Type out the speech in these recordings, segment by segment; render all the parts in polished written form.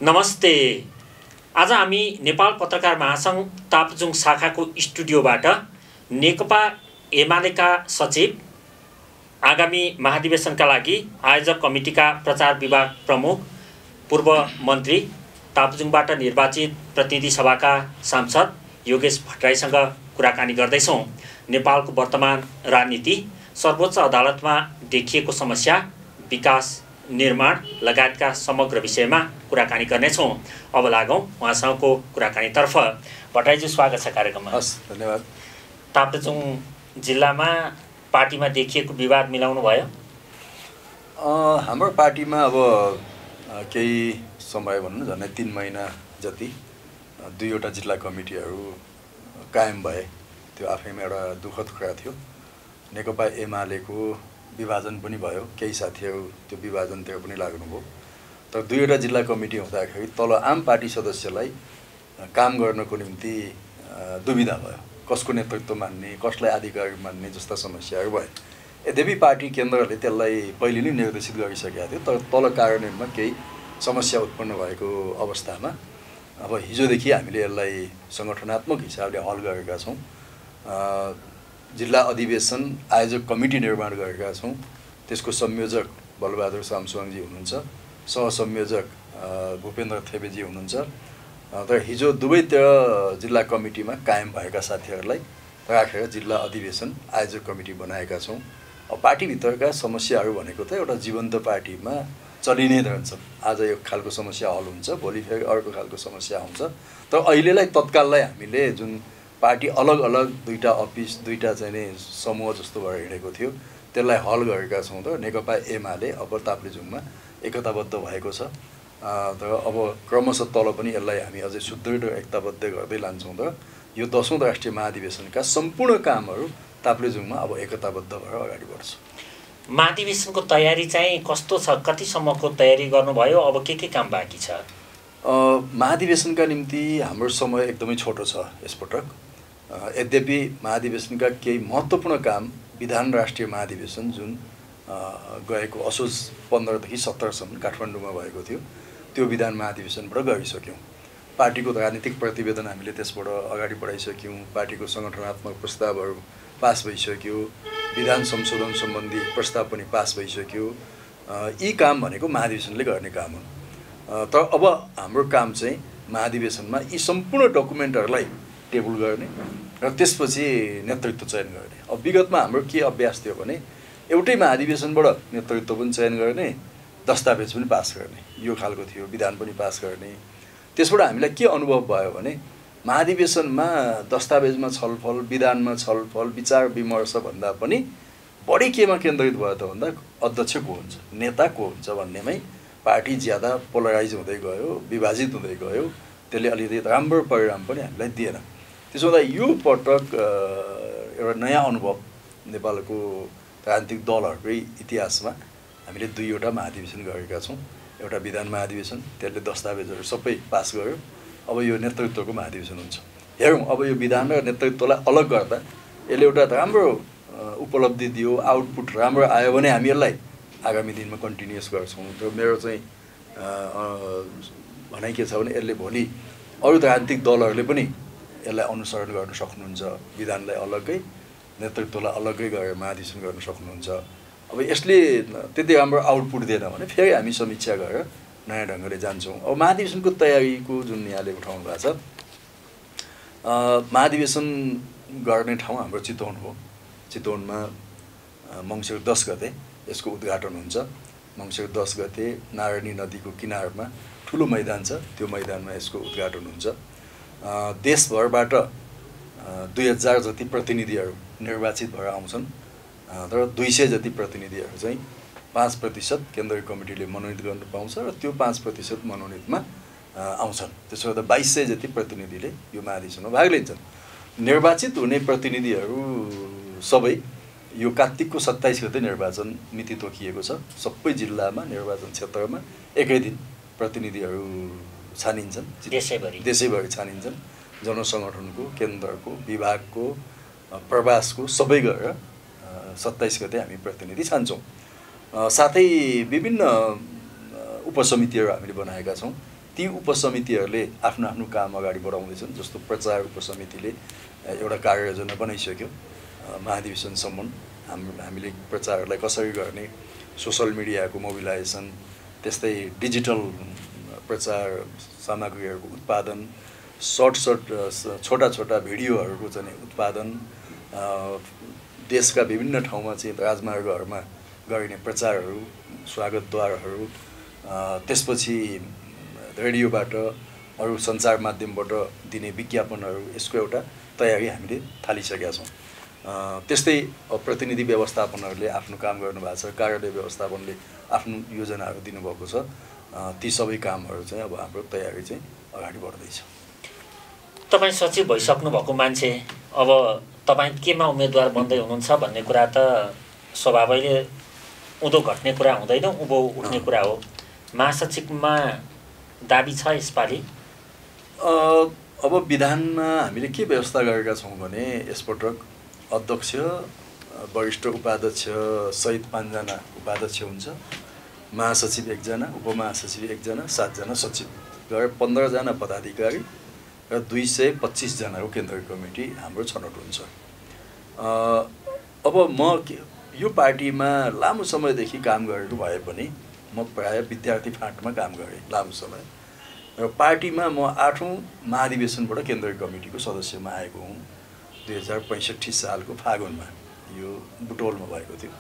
नमस्ते। आज हामी नेपाल पत्रकार महासंघ ताप्लेजुङ शाखाको स्टुडियोबाट नेकपा एमालेका सचिव, आगामी महाधिवेशनका लागि आयोजक कमिटीका प्रचार विभाग प्रमुख, पूर्व मन्त्री, ताप्लेजुङबाट निर्वाचित प्रतिनिधि सभाका सांसद योगेश भट्टराईसँग कुराकानी गर्दैछौँ। नेपालको वर्तमान राजनीति, सर्वोच्च अदालतमा देखिएको समस्या, विकास निर्माण लगायतका समग्र विषयमा कुराकानी गर्नेछौँ। अब लागौँ उहाँसँगको कुराकानीतर्फ। भट्टराईजी, स्वागत छ कार्यक्रममा। हस्, धन्यवाद। ताप्लेजुङ जिल्लामा पार्टीमा देखिएको विवाद मिलाउनु भयो? हाम्रो पार्टीमा अब केही समय भनौँ झन्डै 3 महिना जति दुईवटा जिल्ला कमिटीहरू कायम भए, त्यो आफैमा एउटा दुःखद कुरा थियो। नेकपा एमालेको विभाजन पनि भयो, केही साथीहरू त्यो विभाजनतिर पनि लाग्नुभयो। तर दुईवटा जिल्ला कमिटी हुँदाखेरि तल आम पार्टी सदस्यलाई काम गर्नको निम्ति दुविधा भयो, कसको नेतृत्व मान्ने, कसलाई आधिकारिक मान्ने जस्ता समस्याहरू भए। यद्यपि पार्टी केन्द्रले त्यसलाई पहिले नै निर्देशित गरिसकेका थियो, तर तल कार्यान्वयनमा केही समस्या उत्पन्न भएको अवस्थामा अब हिजोदेखि हामीले यसलाई सङ्गठनात्मक हिसाबले हल गरेका छौँ। जिल्ला अधिवेशन आयोजक कमिटी निर्माण गरेका छौँ। त्यसको संयोजक बलबहादुर सामसुवाङजी हुनुहुन्छ, सहसंयोजक भूपेन्द्र थेपेजी हुनुहुन्छ। तर हिजो दुवैतिर जिल्ला कमिटीमा कायम भएका साथीहरूलाई राखेर जिल्ला अधिवेशन आयोजक कमिटी बनाएका छौँ। अब पार्टीभित्रका समस्याहरू भनेको त एउटा जीवन्त पार्टीमा चलि नै रहन्छ। आज एक खालको समस्या हल हुन्छ, भोलि फेरि अर्को खालको समस्या हुन्छ। तर अहिलेलाई तत्काललाई हामीले जुन पार्टी अलग अलग दुईवटा अफिस, दुईवटा चाहिँ नि समूह जस्तो भएर हिँडेको थियो, त्यसलाई हल गरेका छौँ। र नेकपा एमाले अब ताप्लेजुङमा एकताबद्ध भएको छ। तर अब क्रमशः तल पनि यसलाई हामी अझै सुदृढ र एकताबद्ध गर्दै लान्छौँ। र यो 10औं राष्ट्रिय महाधिवेशनका सम्पूर्ण कामहरू ताप्लेजुङमा अब एकताबद्ध भएर अगाडि बढ्छ। महाधिवेशनको तयारी चाहिँ कस्तो छ? कतिसम्मको तयारी गर्नुभयो? अब के काम बाँकी छ? महाधिवेशनका निम्ति हाम्रो समय एकदमै छोटो छ यसपटक। यद्यपि महाधिवेशनका केही महत्त्वपूर्ण काम विधान राष्ट्रिय महाधिवेशन जुन गएको असोज 15 देखि 17सम्म काठमाडौँमा भएको थियो, त्यो विधान महाधिवेशनबाट गरिसक्यौँ। पार्टीको राजनीतिक प्रतिवेदन हामीले त्यसबाट अगाडि बढाइसक्यौँ। पार्टीको सङ्गठनात्मक प्रस्तावहरू पास भइसक्यो। विधान संशोधन सम्बन्धी प्रस्ताव पनि पास भइसक्यो। यी काम भनेको महाधिवेशनले गर्ने काम हुन्। तर अब हाम्रो काम चाहिँ महाधिवेशनमा यी सम्पूर्ण डकुमेन्टहरूलाई टेबल गर्ने र त्यसपछि नेतृत्व चयन गर्ने। अब विगतमा हाम्रो के अभ्यास थियो भने एउटै महाधिवेशनबाट नेतृत्व पनि चयन गर्ने, दस्तावेज पनि पास गर्ने, यो खालको थियो। विधान पनि पास गर्ने। त्यसबाट हामीलाई के अनुभव भयो भने महाधिवेशनमा दस्तावेजमा छलफल, विधानमा छलफल, विचार विमर्श भन्दा पनि बढी केमा केन्द्रित भयो त भन्दा अध्यक्ष को हुन्छ, नेता को हुन्छ भन्नेमै पार्टी ज्यादा पोलराइज हुँदै गयो, विभाजित हुँदै गयो। त्यसले अलिकति राम्रो परिणाम पनि हामीलाई दिएन। त्यसो हुँदा यो पटक एउटा नयाँ अनुभव नेपालको राजनीतिक दलहरूकै इतिहासमा हामीले दुईवटा महाधिवेशन गरेका छौँ। एउटा विधान महाधिवेशन, त्यसले दस्तावेजहरू सबै पास गर्यो। अब यो नेतृत्वको महाधिवेशन हुन्छ। हेरौँ अब यो विधान र नेतृत्वलाई अलग गर्दा यसले एउटा राम्रो उपलब्धि दियो, आउटपुट राम्रो आयो भने हामी यसलाई आगामी दिनमा कन्टिन्युस गर्छौँ। र मेरो चाहिँ भनाइ के छ भने यसले भोलि अरू राजनीतिक दलहरूले पनि यसलाई अनुसरण गर्न सक्नुहुन्छ। विधानलाई अलग्गै, नेतृत्वलाई अलग्गै गरेर महाधिवेशन गर्न सक्नुहुन्छ। अब यसले त्यति राम्रो आउटपुट दिएन भने फेरि हामी समीक्षा गरेर नयाँ ढङ्गले जान्छौँ। अब महाधिवेशनको तयारीको जुन यहाँले उठाउनु भएको छ, महाधिवेशन गर्ने ठाउँ हाम्रो चितवन हो। चितवनमा मङ्सिर 10 गते यसको उद्घाटन हुन्छ। मङ्सिर 10 गते नारायणी नदीको किनारमा ठुलो मैदान छ, त्यो मैदानमा यसको उद्घाटन हुन्छ। देशभरबाट 2000 जति प्रतिनिधिहरू निर्वाचित भएर आउँछन्। तर 200 जति प्रतिनिधिहरू चाहिँ 5% केन्द्रीय कमिटीले मनोनित गर्न पाउँछ र त्यो 5% मनोनितमा आउँछन्। त्यसो गर्दा 2200 जति प्रतिनिधिले यो महाधिवेशनमा भाग लिन्छन्। निर्वाचित हुने प्रतिनिधिहरू सबै यो कार्तिकको 27 गते निर्वाचन मिति तोकिएको छ। सबै जिल्लामा निर्वाचन क्षेत्रमा एकै दिन प्रतिनिधिहरू छानिन्छन्, देशैभरि छानिन्छन्। जनसङ्गठनको, केन्द्रको, विभागको, प्रवासको सबै गरेर 27 गते हामी प्रतिनिधि छान्छौँ। साथै विभिन्न उपसमितिहरू हामीले बनाएका छौँ। ती उपसमितिहरूले आफ्नो आफ्नो काम अगाडि बढाउँदैछन्। जस्तो प्रचार उपसमितिले एउटा कार्ययोजना बनाइसक्यो महाधिवेशनसम्म हामीले प्रचारलाई कसरी गर्ने, सोसल मिडियाको मोबिलाइजेसन, त्यस्तै डिजिटल प्रचार सामग्रीहरूको उत्पादन, छोटा छोटा भिडियोहरूको चाहिँ उत्पादन, देशका विभिन्न ठाउँमा चाहिँ राजमार्गहरूमा गरिने प्रचारहरू, स्वागतद्वारहरू, त्यसपछि रेडियोबाट अरू सञ्चार माध्यमबाट दिने विज्ञापनहरू, यसको एउटा तयारी हामीले थालिसकेका छौँ। त्यस्तै प्रतिनिधि व्यवस्थापनहरूले आफ्नो काम गर्नुभएको छ, कार्यालय व्यवस्थापनले आफ्नो योजनाहरू दिनुभएको छ। ती सबै कामहरू चाहिँ अब हाम्रो तयारी चाहिँ अगाडि बढ्दैछ। तपाईँ सचिव भइसक्नु भएको मान्छे, अब तपाईँ केमा उम्मेदवार बन्दै हुनुहुन्छ भन्ने कुरा त स्वभावैले उँधो घट्ने कुरा हुँदैन, उँभो उठ्ने कुरा हो। महासचिवमा दाबी छ यसपालि? अब विधानमा हामीले के व्यवस्था गरेका छौँ भने यसपटक अध्यक्ष, वरिष्ठ उपाध्यक्ष सहित 5 जना उपाध्यक्ष हुन्छ, महासचिव 1 जना, उपमहासचिव 1 जना, 7 जना सचिव गरेर 15 जना पदाधिकारी र 225 जनाको केन्द्रीय कमिटी हाम्रो छनौट हुन्छ। अब म यो पार्टीमा लामो समयदेखि काम गरेको भए पनि म प्राय विद्यार्थी फाँटमा काम गरेँ लामो समय, र पार्टीमा म 8औं महाधिवेशनबाट केन्द्रीय कमिटीको सदस्यमा आएको हुँ। 2065 सालको फागुनमा यो बुटोलमा भएको थियो,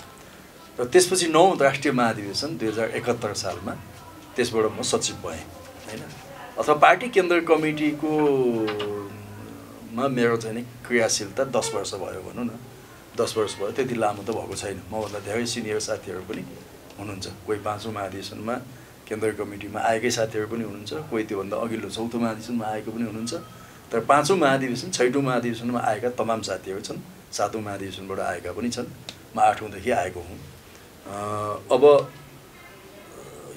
र त्यसपछि 9औं राष्ट्रिय महाधिवेशन 2071 सालमा त्यसबाट म सचिव भएँ हैन। अथवा पार्टी केन्द्रीय कमिटीको मा मेरो चाहिँ क्रियाशीलता 10 वर्ष भयो भनौँ न, 10 वर्ष भयो, त्यति लामो त भएको छैन। मभन्दा धेरै सिनियर साथीहरू पनि हुनुहुन्छ, कोही 5औं महाधिवेशनमा केन्द्रीय कमिटीमा आएकै साथीहरू पनि हुनुहुन्छ, कोही त्योभन्दा अघिल्लो 4औं महाधिवेशनमा आएको पनि हुनुहुन्छ। तर 5औं महाधिवेशन 6औं महाधिवेशनमा आएका तमाम साथीहरू छन्, 7औं महाधिवेशनबाट आएका पनि छन्, म 8औंदेखि आएको हुँ। अब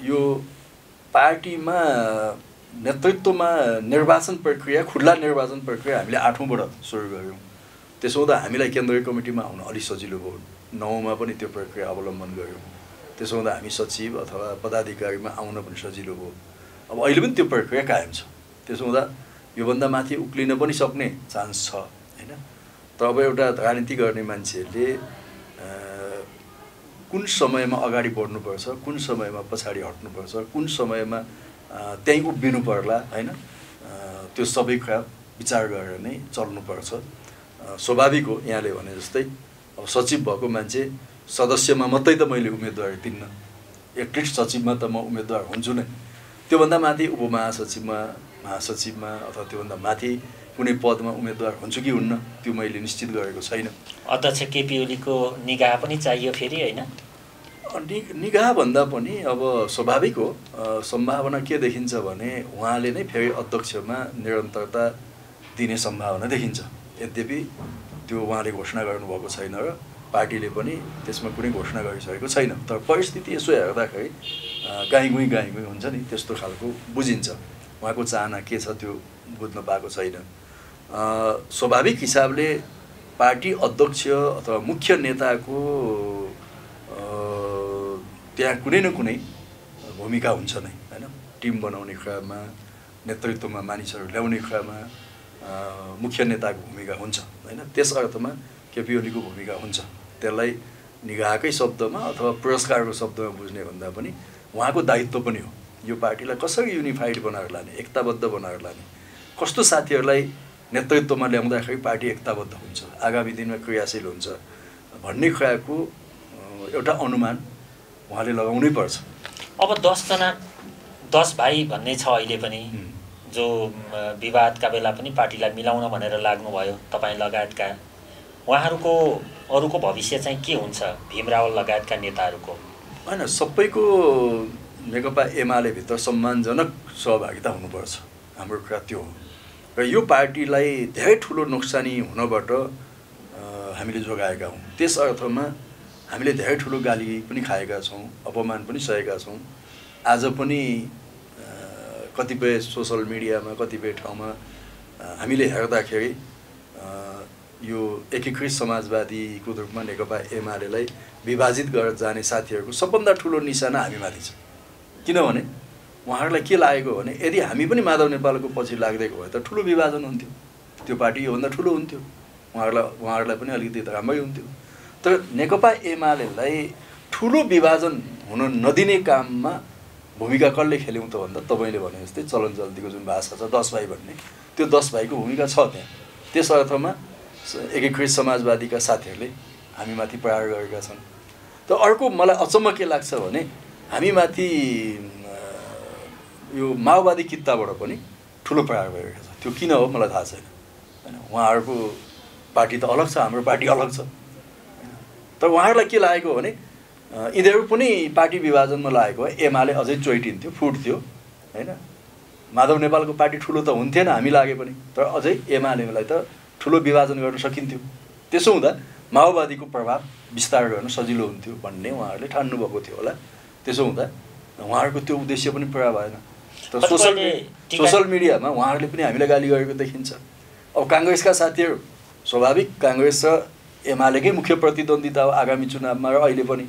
यो पार्टीमा नेतृत्वमा निर्वाचन प्रक्रिया, खुल्ला निर्वाचन प्रक्रिया हामीले 8औंबाट सुरु गऱ्यौँ। त्यसो हुँदा हामीलाई केन्द्रीय कमिटीमा आउन अलि सजिलो भयो। 9औंमा पनि त्यो प्रक्रिया अवलम्बन गऱ्यौँ। त्यसो हुँदा हामी सचिव अथवा पदाधिकारीमा आउन पनि सजिलो भयो। अब अहिले पनि त्यो प्रक्रिया कायम छ। त्यसो हुँदा योभन्दा माथि उक्लिन पनि सक्ने चान्स छ हैन। तर अब एउटा राजनीति गर्ने मान्छेहरूले कुन समयमा अगाडि बढ्नुपर्छ, कुन समयमा पछाडि हट्नुपर्छ, कुन समयमा त्यहीँ उभिनु पर्ला हैन, त्यो सबै कुरा विचार गरेर नै चल्नुपर्छ। स्वाभाविक हो, यहाँले भने जस्तै अब सचिव भएको मान्छे सदस्यमा मात्रै त मैले उम्मेदवारी दिन्न, एटलिस्ट सचिवमा त म उम्मेदवार हुन्छु नै। त्योभन्दा माथि उपमहासचिवमा, महासचिवमा अथवा त्योभन्दा माथि कुनै पदमा उम्मेदवार हुन्छु कि हुन्न त्यो मैले निश्चित गरेको छैन। अध्यक्ष केपी ओलीको निगाह पनि चाहियो फेरि हैन? निगाह भन्दा पनि अब स्वाभाविक हो, सम्भावना के देखिन्छ भने उहाँले नै फेरि अध्यक्षमा निरन्तरता दिने सम्भावना देखिन्छ। यद्यपि त्यो उहाँले घोषणा गर्नुभएको छैन र पार्टीले पनि त्यसमा कुनै घोषणा गरिसकेको छैन। तर परिस्थिति यसो हेर्दाखेरि गाईगुई हुन्छ नि, त्यस्तो खालको बुझिन्छ। उहाँको चाहना के छ त्यो बुझ्न पाएको छैन। स्वाभाविक हिसाबले पार्टी अध्यक्ष अथवा मुख्य नेताको त्यहाँ कुनै न कुनै भूमिका हुन्छ नै हैन। टिम बनाउने क्रममा, नेतृत्वमा मानिसहरू ल्याउने क्रममा मुख्य नेताको भूमिका हुन्छ हैन। त्यस अर्थमा केपी ओलीको भूमिका हुन्छ। त्यसलाई निगाहकै शब्दमा अथवा पुरस्कारको शब्दमा बुझ्ने भन्दा पनि उहाँको दायित्व पनि हो। यो पार्टीलाई कसरी युनिफाइड बनाएर लाने, एकताबद्ध बनाएर लाने, कस्तो साथीहरूलाई नेतृत्वमा ल्याउँदाखेरि पार्टी एकताबद्ध हुन्छ, आगामी दिनमा क्रियाशील हुन्छ भन्ने कुराको एउटा अनुमान उहाँले लगाउनै पर्छ। अब 10 भाइ भन्ने छ अहिले पनि, जो विवादका बेला पनि पार्टीलाई मिलाउन भनेर लाग्नुभयो तपाईँ लगायतका। उहाँहरूको अरूको भविष्य चाहिँ के हुन्छ, भीमरावल लगायतका नेताहरूको? होइन, सबैको नेकपा एमाले भित्र सम्मानजनक सहभागिता हुनुपर्छ, हाम्रो कुरा त्यो हो। र यो पार्टीलाई धेरै ठुलो नोक्सानी हुनबाट हामीले जोगाएका हौँ। त्यस अर्थमा हामीले धेरै ठुलो गाली पनि खाएका छौँ, अपमान पनि सहेका छौँ। आज पनि कतिपय सोसल मिडियामा, कतिपय ठाउँमा हामीले हेर्दाखेरि यो एकीकृत समाजवादीको रूपमा नेकपा एमालेलाई विभाजित गरेर जाने साथीहरूको सबभन्दा ठुलो निशाना हामीमाथि छ। किनभने उहाँहरूलाई के लागेको भने यदि हामी पनि माधव नेपालको पछि लाग्दैको भए त ठुलो विभाजन हुन्थ्यो, त्यो पार्टी योभन्दा ठुलो हुन्थ्यो, उहाँहरूलाई पनि अलिकति त राम्रै हुन्थ्यो। तर नेकपा एमालेलाई ठुलो विभाजन हुन नदिने काममा भूमिका कसले खेल्यौँ त भन्दा तपाईँले भने जस्तै चलन चल्तीको जुन भाषा छ 10 भाइ भन्ने, त्यो 10 भाइको भूमिका छ त्यहाँ। त्यस अर्थमा एकीकृत समाजवादीका साथीहरूले हामीमाथि प्रहार गरेका छन्। त अर्को मलाई अचम्म के लाग्छ भने हामीमाथि यो माओवादी कित्ताबाट पनि ठुलो प्रहार भइरहेको छ। त्यो किन हो मलाई थाहा छैन हैन। उहाँहरूको पार्टी त अलग छ, हाम्रो पार्टी अलग छ। तर उहाँहरूलाई के लागेको भने यिनीहरू पनि पार्टी विभाजनमा लागेको भए एमाले अझै चोइटिन्थ्यो, फुट्थ्यो हैन। माधव नेपालको पार्टी ठुलो त हुन्थेन हामी लागे पनि, तर अझै एमालेलाई त ठुलो विभाजन गर्न सकिन्थ्यो। त्यसो हुँदा माओवादीको प्रभाव विस्तार गर्न सजिलो हुन्थ्यो भन्ने उहाँहरूले ठान्नुभएको थियो होला। त्यसो हुँदा उहाँहरूको त्यो उद्देश्य पनि पुरा भएन। तर सोसल मिडियामा उहाँहरूले पनि हामीलाई गाली गरेको देखिन्छ। अब काङ्ग्रेसका साथीहरू स्वाभाविक काङ्ग्रेस र एमालेकै मुख्य प्रतिद्वन्दिता हो आगामी चुनावमा, र अहिले पनि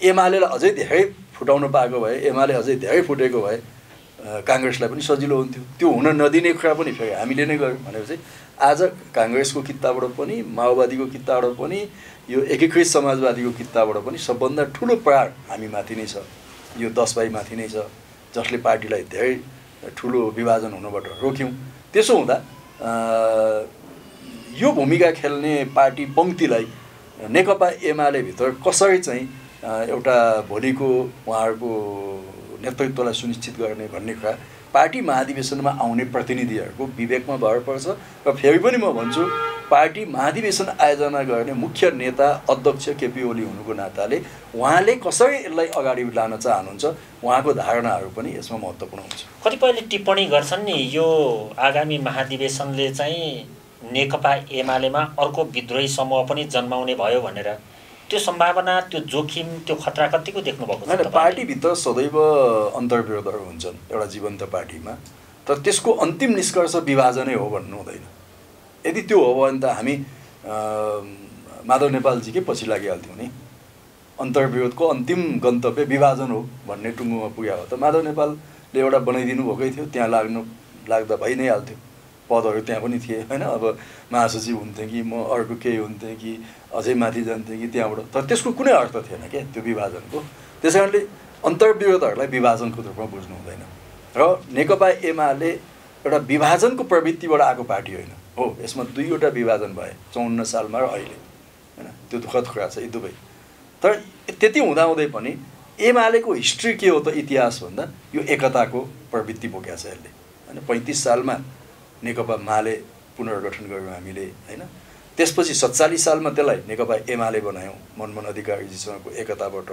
एमालेलाई अझै धेरै फुटाउन पाएको भए, एमाले अझै धेरै फुटेको भए काङ्ग्रेसलाई पनि सजिलो हुन्थ्यो। त्यो हुन नदिने कुरा पनि फेरि हामीले नै गर्यौँ भनेपछि आज काङ्ग्रेसको कित्ताबाट पनि, माओवादीको कित्ताबाट पनि, यो एकीकृत समाजवादीको कित्ताबाट पनि सबभन्दा ठुलो प्रहार हामीमाथि नै छ। यो 10 भाइ माथि नै छ, जसले पार्टीलाई धेरै ठुलो विभाजन हुनबाट रोक्यौँ। त्यसो हुँदा यो भूमिका खेल्ने पार्टी पङ्क्तिलाई नेकपा एमाले भित्र कसरी चाहिँ एउटा भोलिको उहाँहरूको नेतृत्वलाई सुनिश्चित गर्ने भन्ने कुरा पार्टी महाधिवेशनमा आउने प्रतिनिधिहरूको विवेकमा भर पर्छ। र फेरि पनि म भन्छु, पार्टी महाधिवेशन आयोजना गर्ने मुख्य नेता अध्यक्ष केपी ओली हुनुको नाताले उहाँले कसरी यसलाई अगाडि लान चाहनुहुन्छ, उहाँको धारणाहरू पनि यसमा महत्त्वपूर्ण हुन्छ। कतिपयले टिप्पणी गर्छन् नि यो आगामी महाधिवेशनले चाहिँ नेकपा एमालेमा अर्को विद्रोही समूह पनि जन्माउने भयो भनेर। त्यो सम्भावना, त्यो जोखिम, त्यो खतरा कतिको देख्नुभएको छ? पार्टीभित्र सदैव अन्तर्विरोधहरू हुन्छन् एउटा जीवन्त पार्टीमा, तर त्यसको अन्तिम निष्कर्ष विभाजनै हो भन्नु हुँदैन। यदि त्यो हो भने त हामी माधव नेपालजीकै पछि लागिहाल्थ्यौँ नि। अन्तर्विरोधको अन्तिम गन्तव्य विभाजन हो भन्ने टुङ्गोमा पुग्यो हो त माधव नेपालले एउटा बनाइदिनु भएकै थियो, त्यहाँ लाग्दा भइ नै हाल्थ्यो। पदहरू त्यहाँ पनि थिए हैन। अब महासचिव हुन्थेँ कि म अर्को केही हुन्थेँ कि अझै माथि जान्थेँ कि त्यहाँबाट, तर त्यसको कुनै अर्थ थिएन क्या त्यो विभाजनको। त्यस कारणले अन्तर्विरोधहरूलाई विभाजनको रूपमा बुझ्नु हुँदैन। र नेकपा एमाले एउटा विभाजनको प्रवृत्तिबाट आएको पार्टी होइन हो। यसमा 2वटा विभाजन भए 54 सालमा र अहिले हैन। त्यो दुःखद कुरा छ यी दुवै। तर त्यति हुँदाहुँदै पनि एमालेको हिस्ट्री के हो त, इतिहास भन्दा यो एकताको प्रवृत्ति बोकेको छ यसले हैन। 35 सालमा नेकपा माले पुनर्गठन गऱ्यौँ हामीले हैन। त्यसपछि 47 सालमा त्यसलाई नेकपा एमाले बनायौँ मनमोहन अधिकारीजीसँगको एकताबाट।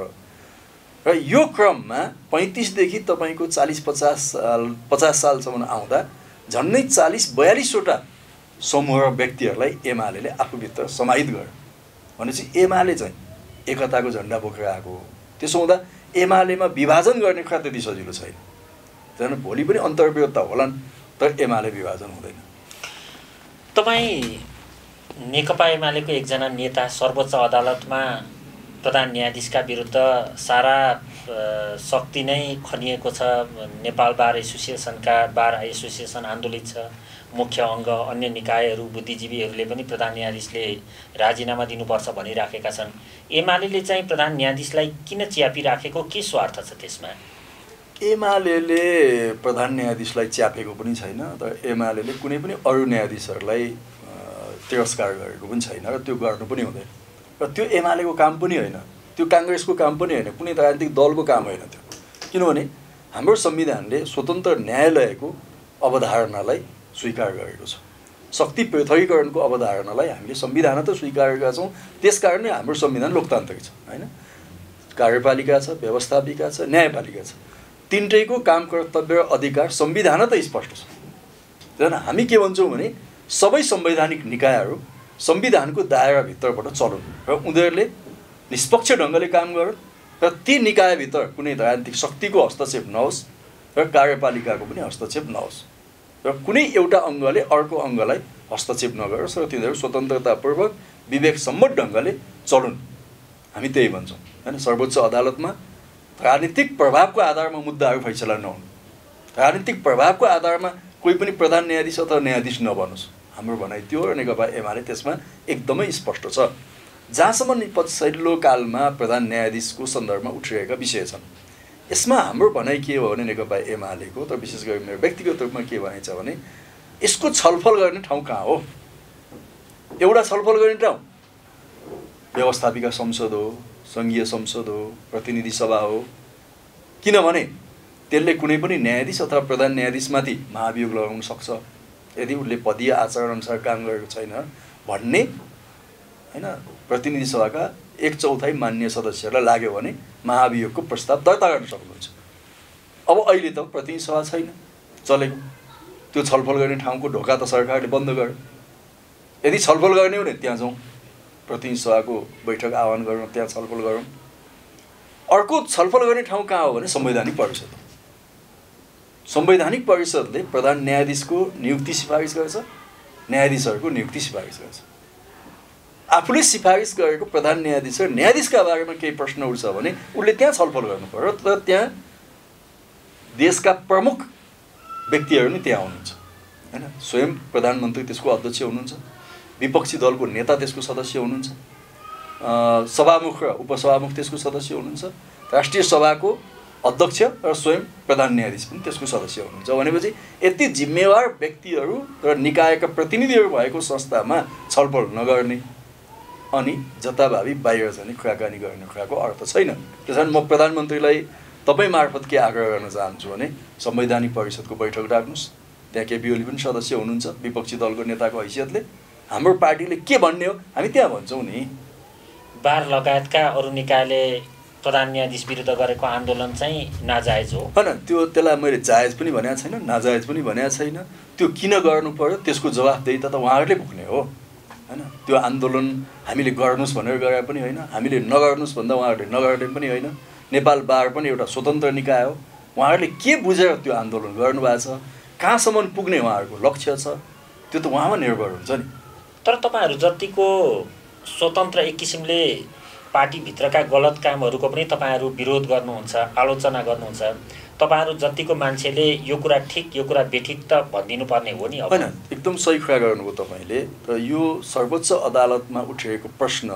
र यो क्रममा 35 देखि तपाईँको 40-50 सालसम्म आउँदा झन्डै 40-42वटा समूह र व्यक्तिहरूलाई एमाले आफूभित्र समाहित गर्यो भनेपछि एमाले चाहिँ एकताको झन्डा बोकेर आएको हो। त्यसो हुँदा एमालेमा विभाजन गर्ने कुरा त्यति सजिलो छैन। त्यही भएर भोलि पनि अन्तर्विरोध त होलान्, तर एमाले विभाजन हुँदैन। तपाईँ नेकपा एमालेको एकजना नेता सर्वोच्च अदालतमा प्रधान न्यायाधीशका विरुद्ध सारा शक्ति नै खनिएको छ। नेपाल बार एसोसिएसनका बार एसोसिएसन आन्दोलित छ, मुख्य अङ्ग अन्य निकायहरू बुद्धिजीवीहरूले पनि प्रधान न्यायाधीशले राजीनामा दिनुपर्छ भनिराखेका छन्। एमाले चाहिँ प्रधान न्यायाधीशलाई किन च्यापिराखेको, के स्वार्थ छ त्यसमा? एमाले प्रधान न्यायाधीशलाई च्यापेको पनि छैन, तर एमाले कुनै पनि अरू न्यायाधीशहरूलाई तिरस्कार गरेको पनि छैन र त्यो गर्नु पनि हुँदैन। र त्यो एमालेको काम पनि होइन, त्यो काङ्ग्रेसको काम पनि होइन, कुनै राजनीतिक दलको काम होइन त्यो। किनभने हाम्रो संविधानले स्वतन्त्र न्यायालयको अवधारणालाई स्वीकार गरेको छ। शक्ति पृथकीकरणको अवधारणालाई हामीले संविधानत स्वीकारेका छौँ। त्यसकारणले हाम्रो संविधान लोकतान्त्रिक छ हैन। कार्यपालिका छ, व्यवस्थापिका छ, न्यायपालिका छ। तीनटैको काम कर्तव्य र अधिकार संविधानत स्पष्ट छ। त्यसैले हामी के भन्छौँ भने सबै संवैधानिक निकायहरू संविधानको दायराभित्रबाट चलुन् र उनीहरूले निष्पक्ष ढङ्गले काम गरून् र ती निकायभित्र कुनै राजनीतिक शक्तिको हस्तक्षेप नहोस् र कार्यपालिकाको पनि हस्तक्षेप नहोस् र कुनै एउटा अङ्गले अर्को अङ्गलाई हस्तक्षेप नगरोस् र तिनीहरू स्वतन्त्रतापूर्वक विवेकसम्मत ढङ्गले चलुन्। हामी त्यही भन्छौँ हैन। सर्वोच्च अदालतमा राजनीतिक प्रभावको आधारमा मुद्दाहरू फैसला नहुन्, राजनीतिक प्रभावको आधारमा कोही पनि प्रधान न्यायाधीश अथवा न्यायाधीश नबनोस्, हाम्रो भनाइ त्यो र नेकपा एमाले त्यसमा एकदमै स्पष्ट छ। जहाँसम्म पछिल्लो कालमा प्रधान न्यायाधीशको सन्दर्भमा उठिरहेका विषय छन्, यसमा हाम्रो भनाइ के हो भने नेकपा एमालेको त विशेष गरी मेरो व्यक्तिगत रूपमा के भनाइ छ भने यसको छलफल गर्ने ठाउँ कहाँ हो? एउटा छलफल गर्ने ठाउँ व्यवस्थापिका संसद हो, सङ्घीय संसद हो, प्रतिनिधि सभा हो। किनभने त्यसले कुनै पनि न्यायाधीश अथवा प्रधान न्यायाधीशमाथि महाभियोग लगाउन सक्छ यदि उसले पदीय आचरण अनुसार काम गरेको छैन भन्ने हैन। प्रतिनिधि सभाका 1/4 मान्य सदस्यहरूलाई लाग्यो भने महाभियोगको प्रस्ताव दर्ता गर्न सक्नुहुन्छ। अब अहिले त प्रतिनिधि सभा छैन चलेको, त्यो छलफल गर्ने ठाउँको ढोका त सरकारले बन्द गर्यो। यदि छलफल गर्ने हो भने त्यहाँ जाउँ, प्रतिनिधि सभाको बैठक आह्वान गरौँ, त्यहाँ छलफल गरौँ। अर्को छलफल गर्ने ठाउँ कहाँ हो भने संवैधानिक परिषद। संवैधानिक परिषदले प्रधान न्यायाधीशको नियुक्ति सिफारिस गर्छ, न्यायाधीशहरूको नियुक्ति सिफारिस गर्छ। आफूले सिफारिस गरेको प्रधान न्यायाधीश र न्यायाधीशका बारेमा केही प्रश्न उठ्छ भने उसले त्यहाँ छलफल गर्नु पर्यो। तर त्यहाँ देशका प्रमुख व्यक्तिहरू नै त्यहाँ हुनुहुन्छ हैन। स्वयं प्रधानमन्त्री त्यसको अध्यक्ष हुनुहुन्छ, विपक्षी दलको नेता त्यसको सदस्य हुनुहुन्छ, सभामुख र उपसभामुख त्यसको सदस्य हुनुहुन्छ, राष्ट्रिय सभाको अध्यक्ष र स्वयं प्रधान न्यायाधीश पनि त्यसको सदस्य हुनुहुन्छ। भनेपछि यति जिम्मेवार व्यक्तिहरू र निकायका प्रतिनिधिहरू भएको संस्थामा छलफल नगर्ने अनि जताभावी बाहिर जाने कुराकानी गर्ने कुराको अर्थ छैन। त्यसैले म प्रधानमन्त्रीलाई तपाईँ मार्फत के आग्रह गर्न चाहन्छु भने संवैधानिक परिषदको बैठक राख्नुहोस्, त्यहाँ केपी ओली पनि सदस्य हुनुहुन्छ विपक्षी दलको नेताको हैसियतले। हाम्रो पार्टीले के भन्ने हो हामी त्यहाँ भन्छौँ नि। बार लगायतका अरू निकायले प्रधान न्यायाधीश विरुद्ध गरेको आन्दोलन चाहिँ नाजायज हो होइन, त्यसलाई मैले जायज पनि भनेको छैन, नाजायज पनि भनेको छैन। त्यो किन गर्नु पर्यो त्यसको जवाफदेही त उहाँहरूले पुग्ने हो हैन। त्यो आन्दोलन हामीले गर्नुहोस् भनेर गरे पनि होइन, हामीले नगर्नुहोस् भन्दा उहाँहरूले नगर्ने पनि होइन। नेपाल बार पनि एउटा स्वतन्त्र निकाय हो। उहाँहरूले के बुझेर त्यो आन्दोलन गर्नुभएको छ, कहाँसम्म पुग्ने उहाँहरूको लक्ष्य छ, त्यो त उहाँमा निर्भर हुन्छ नि। तर तपाईँहरू जतिको स्वतन्त्र एक किसिमले पार्टीभित्रका गलत कामहरूको पनि तपाईँहरू विरोध गर्नुहुन्छ, आलोचना गर्नुहुन्छ। तपाईँहरू जतिको मान्छेले यो कुरा ठिक यो कुरा बेठिक त भनिदिनु पर्ने हो नि। होइन, एकदम सही कुरा गर्नुभयो तपाईँले। र यो सर्वोच्च अदालतमा उठेको प्रश्न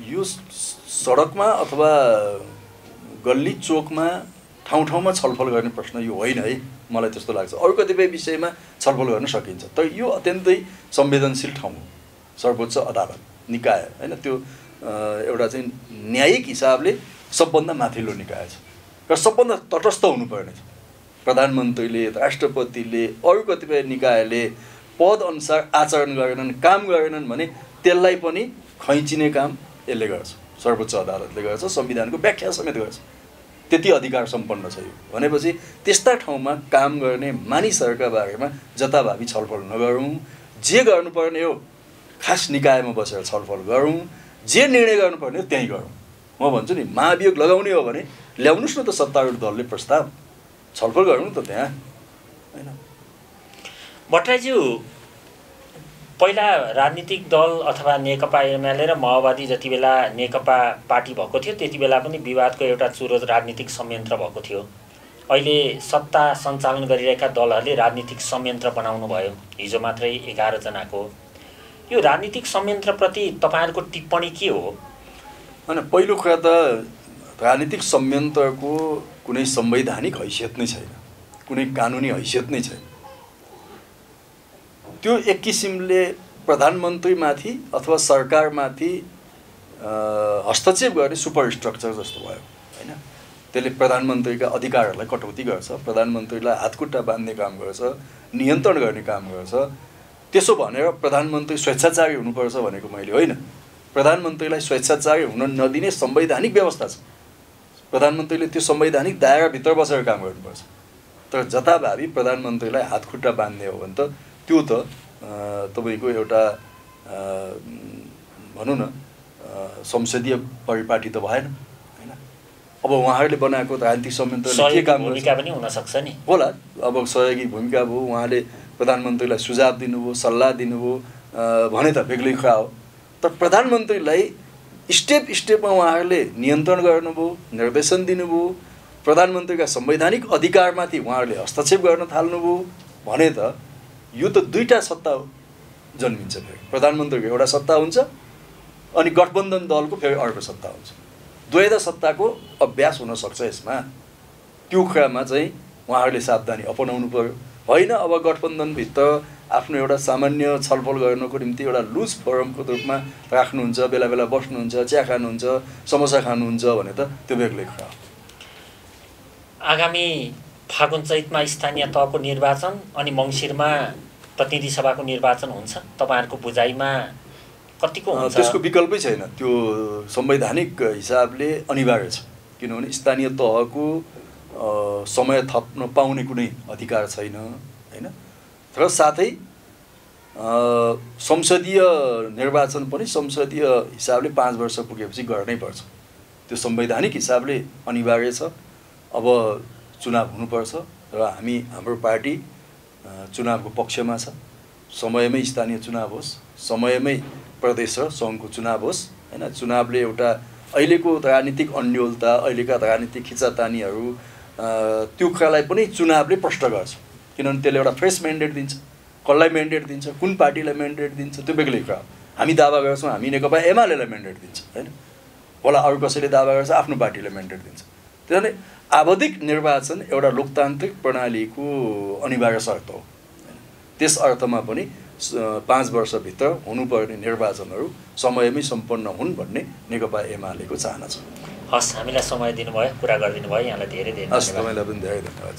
यो सडकमा अथवा गल्ली चोकमा ठाउँ ठाउँमा छलफल गर्ने प्रश्न यो होइन है, मलाई त्यस्तो लाग्छ। अरू कतिपय विषयमा छलफल गर्न सकिन्छ, तर यो अत्यन्तै संवेदनशील ठाउँ हो सर्वोच्च अदालत निकाय होइन। त्यो एउटा चाहिँ न्यायिक हिसाबले सबभन्दा माथिल्लो निकाय छ र सबभन्दा तटस्थ हुनुपर्ने छ। प्रधानमन्त्रीले, राष्ट्रपतिले, अरू कतिपय निकायले पद अनुसार आचरण गरेनन्, काम गरेनन् भने त्यसलाई पनि खैचिने काम यसले गर्छ, सर्वोच्च अदालतले गर्छ, संविधानको व्याख्या समेत गर्छ। त्यति अधिकार सम्पन्न छ यो। भनेपछि त्यस्ता ठाउँमा काम गर्ने मानिसहरूका बारेमा जताभावी छलफल नगरौँ, जे गर्नुपर्ने हो खास निकायमा बसेर छलफल गरौँ, जे निर्णय गर्नुपर्ने हो त्यहीँ गरौँ। म भन्छु नि, महाभियोग लगाउने हो भने ल्याउनुहोस् न त सत्तारूढ दलले प्रस्ताव, छलफल गरौँ त त्यहाँ हैन। भट्टराईज्यू, पहिला राजनीतिक दल अथवा नेकपा एमाले र माओवादी जति बेला नेकपा पार्टी भएको थियो त्यति बेला पनि विवादको एउटा चुरो राजनीतिक संयन्त्र भएको थियो। अहिले सत्ता सञ्चालन गरिरहेका दलहरूले राजनीतिक संयन्त्र बनाउनु भयो, हिजो मात्रै 11 जनाको। यो राजनीतिक संयन्त्रप्रति तपाईँहरूको टिप्पणी के हो? होइन, पहिलो कुरा त राजनीतिक संयन्त्रको कुनै संवैधानिक हैसियत नै छैन, कुनै कानुनी हैसियत नै छैन। त्यो एक किसिमले प्रधानमन्त्रीमाथि अथवा सरकारमाथि हस्तक्षेप गर्ने सुपर स्ट्रक्चर जस्तो भयो हैन। त्यसले प्रधानमन्त्रीका अधिकारहरूलाई कटौती गर्छ, प्रधानमन्त्रीलाई हातखुट्टा बाँध्ने काम गर्छ, नियन्त्रण गर्ने काम गर्छ। त्यसो भनेर प्रधानमन्त्री स्वेच्छाचारी हुनुपर्छ भनेको मैले होइन। प्रधानमन्त्रीलाई स्वेच्छाचारी हुन नदिने संवैधानिक व्यवस्था छ, प्रधानमन्त्रीले त्यो संवैधानिक दायराभित्र बसेर काम गर्नुपर्छ। तर जताभावी प्रधानमन्त्रीलाई हातखुट्टा बाँध्ने हो भने त त्यो त तपाईँको एउटा भनौँ न संसदीय परिपाटी त भएन हैन। अब उहाँहरूले बनाएको राजनीतिक संयन्त्रले के काम भूमिका पनि हुन सक्छ नि होला। अब सहयोगी भूमिका भयो, उहाँले प्रधानमन्त्रीलाई सुझाव दिनुभयो, सल्लाह दिनुभयो भने त बेग्लै कुरा हो। तर प्रधानमन्त्रीलाई स्टेप स्टेपमा उहाँहरूले नियन्त्रण गर्नुभयो, निर्देशन दिनुभयो, प्रधानमन्त्रीका संवैधानिक अधिकारमाथि उहाँहरूले हस्तक्षेप गर्न थाल्नुभयो भने त यो त दुईटा सत्ता जन्मिन्छ। फेरि प्रधानमन्त्रीको एउटा सत्ता हुन्छ अनि गठबन्धन दलको फेरि अर्को सत्ता हुन्छ। द्वैधा सत्ताको अभ्यास हुन सक्छ यसमा। त्यो कुरामा चाहिँ उहाँहरूले सावधानी अपनाउनु पर्यो। होइन अब गठबन्धनभित्र आफ्नो एउटा सामान्य छलफल गर्नको निम्ति एउटा लुज फोरमको रूपमा राख्नुहुन्छ, बेला बेला बस्नुहुन्छ, चिया खानुहुन्छ, समोसा खानुहुन्छ भने त त्यो बेग्लै कुरा हो। आगामी फागुन चैतमा स्थानीय तहको निर्वाचन अनि मङ्सिरमा प्रतिनिधि सभाको निर्वाचन हुन्छ। तपाईँहरूको बुझाइमा कतिको हुन्छ? त्यसको विकल्पै छैन। त्यो संवैधानिक हिसाबले अनिवार्य छ, किनभने स्थानीय तहको समय थप्न पाउने कुनै अधिकार छैन होइन। र साथै संसदीय निर्वाचन पनि संसदीय हिसाबले 5 वर्ष पुगेपछि गर्नै पर्छ। त्यो संवैधानिक हिसाबले अनिवार्य छ। अब चुनाव हुनुपर्छ र हाम्रो पार्टी चुनावको पक्षमा छ। समयमै स्थानीय चुनाव होस्, समयमै प्रदेश र सङ्घको चुनाव होस् होइन। चुनावले एउटा अहिलेको राजनीतिक अन्योलता, अहिलेका राजनीतिक खिचातानीहरू त्यो कुरालाई पनि चुनावले प्रष्ट गर्छ, किनभने त्यसले एउटा फ्रेस म्यान्डेट दिन्छ। कसलाई म्यान्डेट दिन्छ, कुन पार्टीलाई म्यान्डेट दिन्छ, त्यो बेग्लै कुरा हो। हामी दावा गर्छौँ हामी नेकपा एमालेलाई म्यान्डेट दिन्छ होइन, होला अरू कसैले दावा गर्छ आफ्नो पार्टीलाई म्यान्डेट दिन्छ। त्यसैले आवधिक निर्वाचन एउटा लोकतान्त्रिक प्रणालीको अनिवार्य शर्त हो। त्यस अर्थमा पनि 5 वर्षभित्र हुनुपर्ने निर्वाचनहरू समयमै सम्पन्न हुन् भन्ने नेकपा एमालेको चाहना छ। हस्, हामीलाई समय दिनुभयो, कुरा गरिदिनु भयो, यहाँलाई धेरै धेरै धन्यवाद। हस्, तपाईँलाई पनि धेरै धन्यवाद।